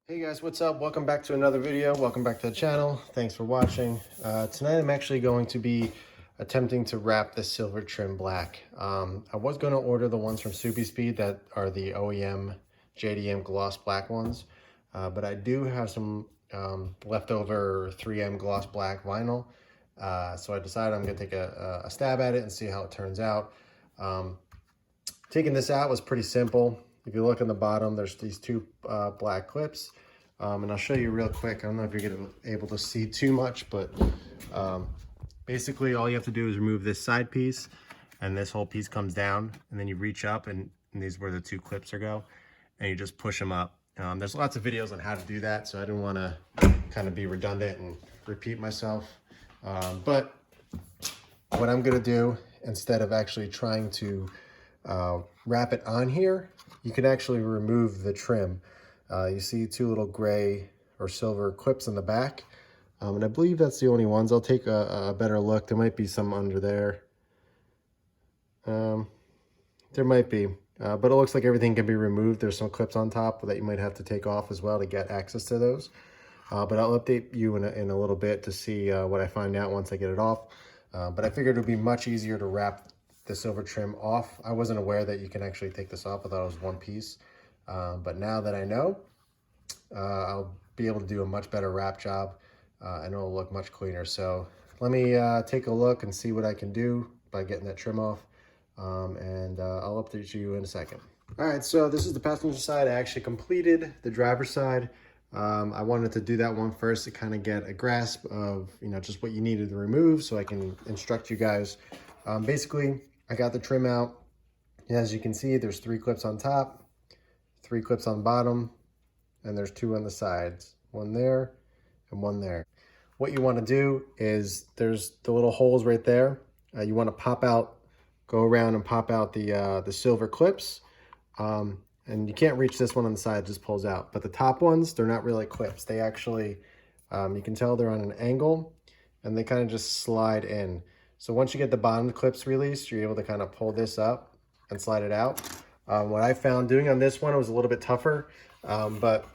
Hey guys, what's up? Welcome back to another video. Welcome back to the channel. Thanks for watching. Tonight I'm actually going to be attempting to wrap the silver trim black. I was going to order the ones from Soupy Speed that are the OEM JDM gloss black ones, but I do have some leftover 3M gloss black vinyl, so I decided I'm going to take a stab at it and see how it turns out. Taking this out was pretty simple. If you look on the bottom, there's these two black clips. And I'll show you real quick. I don't know if you're able to see too much, but basically all you have to do is remove this side piece and this whole piece comes down, and then you reach up and these are where the two clips are go, and you just push them up. There's lots of videos on how to do that, so I didn't want to kind of be redundant and repeat myself. But what I'm gonna do, instead of actually trying to wrap it on here, you can actually remove the trim. You see two little gray or silver clips in the back, and I believe that's the only ones. I'll take a better look. There might be some under there. There might be, but it looks like everything can be removed. There's some clips on top that you might have to take off as well to get access to those. But I'll update you in a little bit to see what I find out once I get it off. But I figured it would be much easier to wrap the silver trim off. I wasn't aware that you can actually take this off. I thought it was one piece. But now that I know, I'll be able to do a much better wrap job, and it'll look much cleaner. So let me take a look and see what I can do by getting that trim off, and I'll update you in a second. All right, so this is the passenger side. I actually completed the driver's side. I wanted to do that one first to kind of get a grasp of, just what you needed to remove so I can instruct you guys. Basically, I got the trim out. As you can see, there's 3 clips on top, 3 clips on bottom, and there's 2 on the sides, 1 there and 1 there. What you want to do is there's the little holes right there. You want to go around and pop out the silver clips. And you can't reach this one on the side, it just pulls out. But the top ones, they're not really clips. They actually, you can tell they're on an angle and they kind of just slide in. So once you get the bottom clips released, you're able to kind of pull this up and slide it out. What I found doing on this one, it was a little bit tougher, but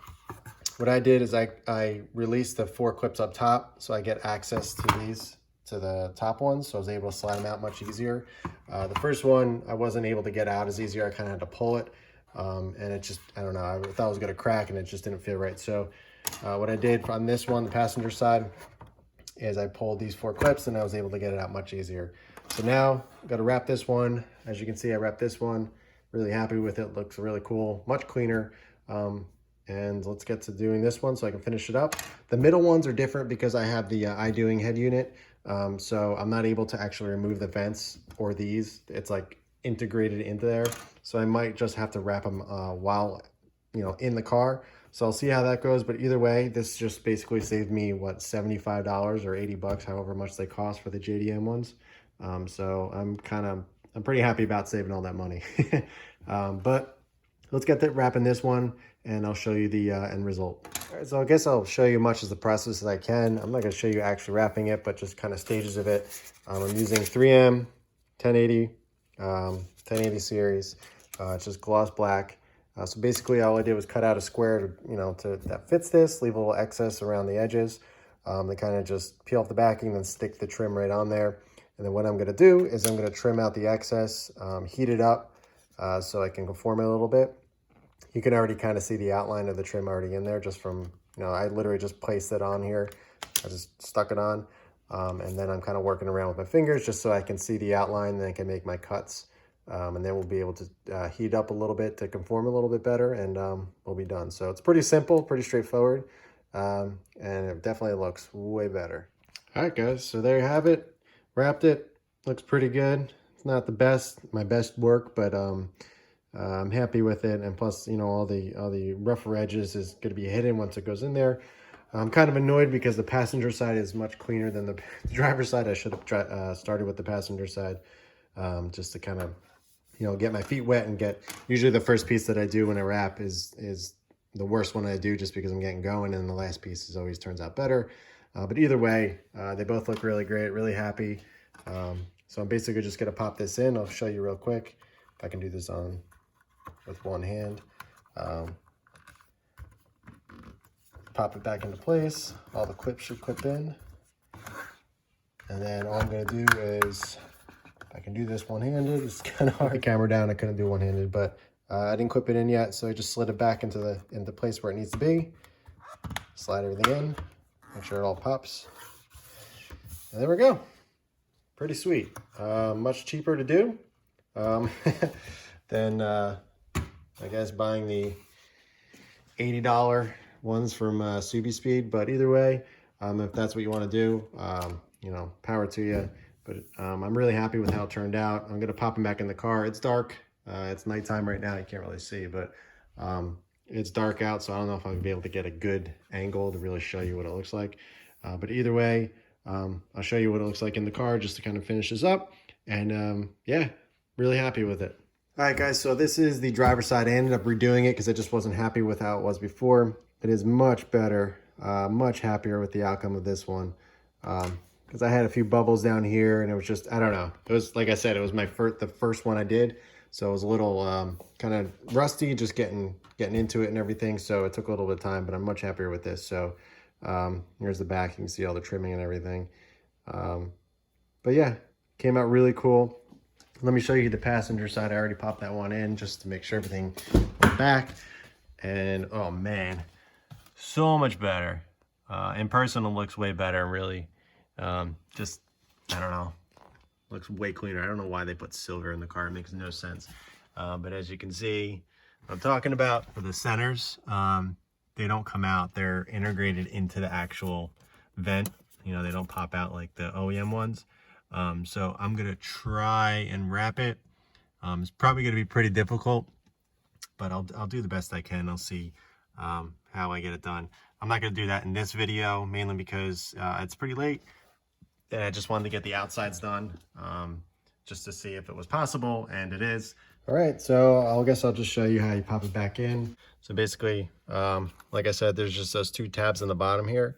what I did is I released the 4 clips up top so I get access to the top ones, so I was able to slide them out much easier. The first one I wasn't able to get out as easier. I kind of had to pull it, and it just, I don't know, I thought it was gonna crack and it just didn't feel right. So what I did on this one, the passenger side, is I pulled these 4 clips and I was able to get it out much easier. So now I've got to wrap this one. As you can see, I wrapped this one. Really happy with it. Looks really cool, much cleaner. And let's get to doing this one so I can finish it up. The middle ones are different because I have the iDoing head unit. So I'm not able to actually remove the vents or these. It's like integrated into there. So I might just have to wrap them while, in the car. So I'll see how that goes. But either way, this just basically saved me, what, $75 or 80 bucks, however much they cost for the JDM ones. So I'm pretty happy about saving all that money. But let's get wrapping this one and I'll show you the end result. All right, so I guess I'll show you much of the process as I can. I'm not gonna show you actually wrapping it, but just kind of stages of it. I'm using 3M 1080 series. It's just gloss black. So basically all I did was cut out a square that fits this, leave a little excess around the edges. They kind of just peel off the backing, then stick the trim right on there. And then what I'm gonna do is I'm gonna trim out the excess, heat it up so I can conform it a little bit. You can already kind of see the outline of the trim already in there just from, I literally just placed it on here. I just stuck it on. And then I'm kind of working around with my fingers just so I can see the outline, then I can make my cuts. And then we'll be able to heat up a little bit to conform a little bit better, and we'll be done. So it's pretty simple, pretty straightforward, and it definitely looks way better. All right, guys, so there you have it. Wrapped it. Looks pretty good. It's not the best, my best work, but I'm happy with it. And plus, all the rougher edges is going to be hidden once it goes in there. I'm kind of annoyed because the passenger side is much cleaner than the driver's side. I should have started with the passenger side, just to kind of, get my feet wet and usually the first piece that I do when I wrap is the worst one I do just because I'm getting going, and the last piece always turns out better. But either way, they both look really great, really happy. So I'm basically just gonna pop this in. I'll show you real quick if I can do this with one hand. pop it back into place. All the clips should clip in. And then all I'm gonna do is, I can do this one-handed. It's kind of hard. The camera down, I couldn't do one-handed, but I didn't clip it in yet, so I just slid it back into the place where it needs to be. Slide everything in, make sure it all pops. And there we go. Pretty sweet. Much cheaper to do than I guess buying the $80 ones from Subi Speed. But either way, if that's what you want to do, you know, power to you. But I'm really happy with how it turned out. I'm gonna pop them back in the car. It's dark. It's nighttime right now. You can't really see, but it's dark out, so I don't know if I'm gonna be able to get a good angle to really show you what it looks like. But either way, I'll show you what it looks like in the car just to kind of finish this up. And yeah, really happy with it. All right, guys, so this is the driver's side. I ended up redoing it because I just wasn't happy with how it was before. It is much better, much happier with the outcome of this one. Because I had a few bubbles down here, and it was just, I don't know. It was, like I said, it was the first one I did. So it was a little kind of rusty, just getting into it and everything. So it took a little bit of time, but I'm much happier with this. So here's the back. You can see all the trimming and everything. But yeah, came out really cool. Let me show you the passenger side. I already popped that one in just to make sure everything went back. And oh man, so much better. In person, it looks way better, really. Just, I don't know, looks way cleaner. I don't know why they put silver in the car. It makes no sense. But as you can see, what I'm talking about for the centers, they don't come out. They're integrated into the actual vent. You know, they don't pop out like the OEM ones. So I'm going to try and wrap it. It's probably going to be pretty difficult, but I'll do the best I can. I'll see how I get it done. I'm not going to do that in this video, mainly because it's pretty late. And I just wanted to get the outsides done just to see if it was possible, and it is. All right, so I guess I'll just show you how you pop it back in. So basically, like I said, there's just those two tabs in the bottom here.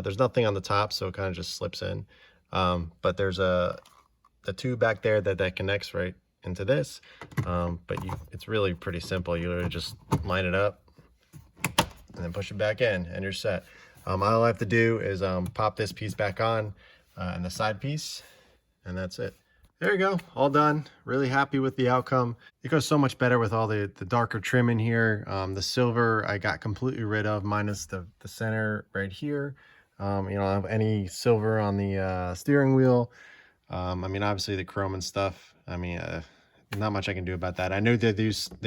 There's nothing on the top, so it kind of just slips in. But there's a tube back there that connects right into this. But it's really pretty simple. You literally just line it up and then push it back in, and you're set. All I have to do is pop this piece back on and the side piece, and that's it. There you go, all done. Really happy with the outcome. It goes so much better with all the darker trim in here. The silver I got completely rid of, minus the center right here. You don't have any silver on the steering wheel. I mean, obviously the chrome and stuff, I mean, not much I can do about that. I know they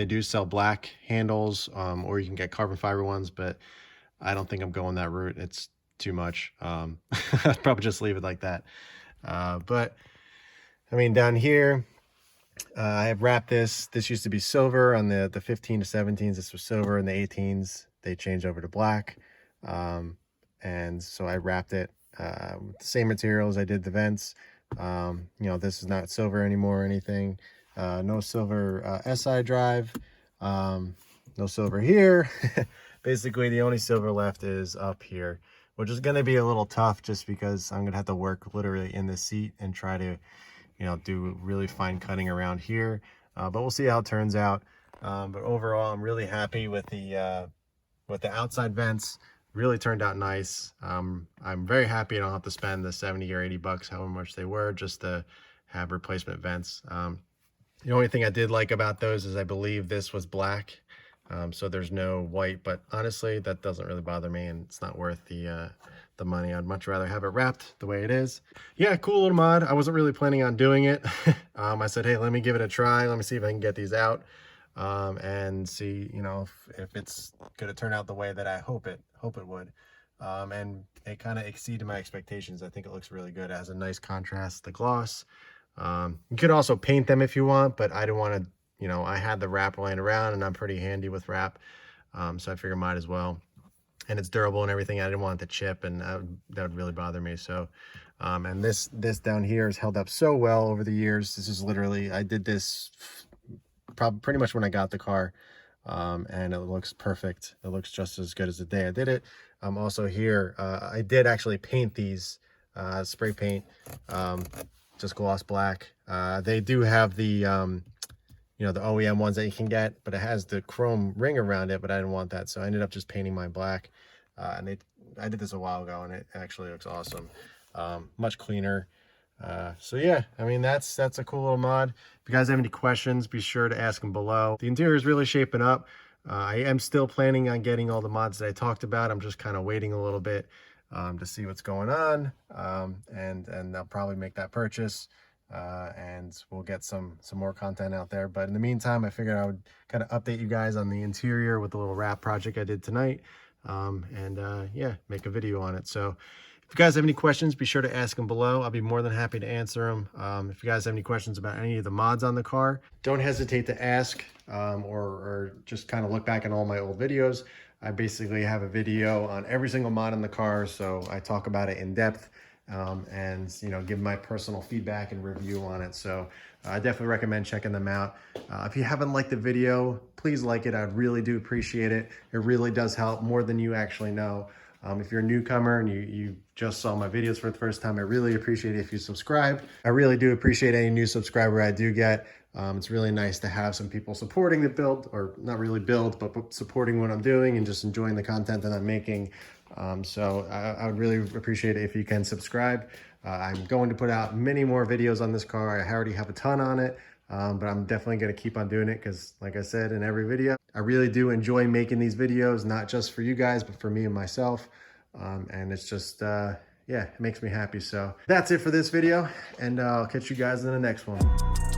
do sell black handles, or you can get carbon fiber ones, but I don't think I'm going that route. It's too much. I'd probably just leave it like that. But I mean, down here, I have wrapped this. This used to be silver on the 15 to 17s. This was silver, and the 18s, they changed over to black. And so I wrapped it with the same material as I did the vents. You know, this is not silver anymore or anything. No silver SI drive. No silver here. Basically, the only silver left is up here, which is going to be a little tough just because I'm going to have to work literally in the seat and try to, you know, do really fine cutting around here. But we'll see how it turns out. But overall, I'm really happy with the outside vents. Really turned out nice. I'm very happy I don't have to spend the 70 or 80 bucks, however much they were, just to have replacement vents. The only thing I did like about those is I believe this was black. So there's no white, but honestly, that doesn't really bother me, and it's not worth the money. I'd much rather have it wrapped the way it is. Yeah, cool little mod. I wasn't really planning on doing it. I said, hey, let me give it a try. Let me see if I can get these out, and see, you know, if it's gonna turn out the way that I hope it would. And it kind of exceeded my expectations. I think it looks really good. It has a nice contrast, the gloss. You could also paint them if you want, but I didn't want to. You know, I had the wrap laying around, and I'm pretty handy with wrap, so I figured might as well. And it's durable and everything. I didn't want it to chip, and that would really bother me. So, and this down here has held up so well over the years. This is literally, I did this pretty much when I got the car, and it looks perfect. It looks just as good as the day I did it. Also here, I did actually paint these, spray paint, just gloss black. They do have the you know, the OEM ones that you can get, but it has the chrome ring around it, but I didn't want that, so I ended up just painting mine black. and I did this a while ago, and it actually looks awesome. Much cleaner. So yeah, I mean, that's a cool little mod. If you guys have any questions, be sure to ask them below. The interior is really shaping up. I am still planning on getting all the mods that I talked about. I'm just kind of waiting a little bit to see what's going on, and I'll probably make that purchase, and we'll get some more content out there. But in the meantime, I figured I would kind of update you guys on the interior with the little wrap project I did tonight, yeah, make a video on it. So if you guys have any questions, be sure to ask them below. I'll be more than happy to answer them. If you guys have any questions about any of the mods on the car, don't hesitate to ask, or just kind of look back at all my old videos. I basically have a video on every single mod in the car, so I talk about it in depth, and give my personal feedback and review on it. So I definitely recommend checking them out. If you haven't liked the video, please like it. I really do appreciate it. It really does help, more than you actually know. If you're a newcomer and you just saw my videos for the first time, I really appreciate it if you subscribe. I really do appreciate any new subscriber I do get. It's really nice to have some people supporting the build, or not really build, but supporting what I'm doing and just enjoying the content that I'm making. So I would really appreciate it if you can subscribe. I'm going to put out many more videos on this car. I already have a ton on it, but I'm definitely going to keep on doing it because, like I said in every video, I really do enjoy making these videos, not just for you guys, but for me and myself. And it's just, yeah, it makes me happy. So that's it for this video, and I'll catch you guys in the next one.